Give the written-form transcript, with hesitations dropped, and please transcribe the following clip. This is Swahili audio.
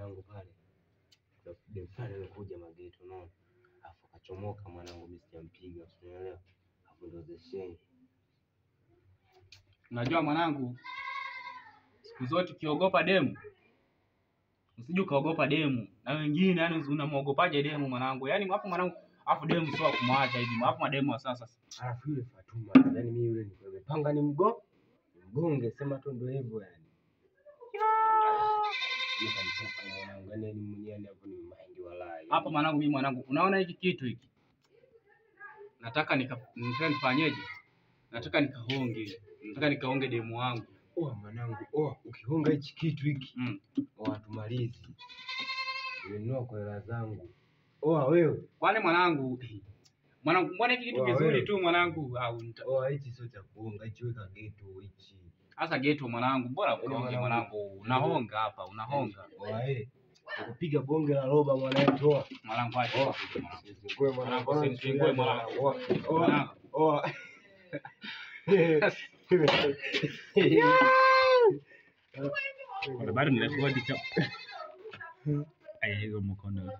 mwanangu pale. Ndio pale alikuja mageto unaona. Afu akachomoka mwanangu mimi sijampiga, unaelewa? Hapo ndio zesheni. Unajua mwanangu, siku zote ukiogopa demu, usije ukaogopa demu. Na wengine yani unamuogopaje demu mwanangu? Yaani hapo mwanangu, afu demu sio kumwacha hivi. Hapo mademu wa sasa. Alafu yule Fatuma, yani mimi yule nilikuwa nimepanga ni mgonge, sema tu ndio hivyo yani. Nikamtoka mwanangu, yani mwenyewe hapo ni mind walai. Hapo mwanangu, mimi mwanangu, unaona hiki kitu hiki? Nataka nifanyeje? Nataka nikaonge demu wangu. Mwanangu, ukihonga hichi kitu hiki, tumalizi. Nimenunua kwa hela zangu. Wewe. Kwani mwanangu, mbona hiki kitu kizuri tu mwanangu? Hichi sio cha kuonga, hichi weka geto hichi. Sasa geto mwanangu, bora ukaonge mwanangu. Unahonga hapa, unahonga. Kupiga bonge la roba mwanangu, toa. Mwanangu acha. Ngoe mwanangu, ngoe mwanangu. Bado ni rekodi cha. Hizo mkono.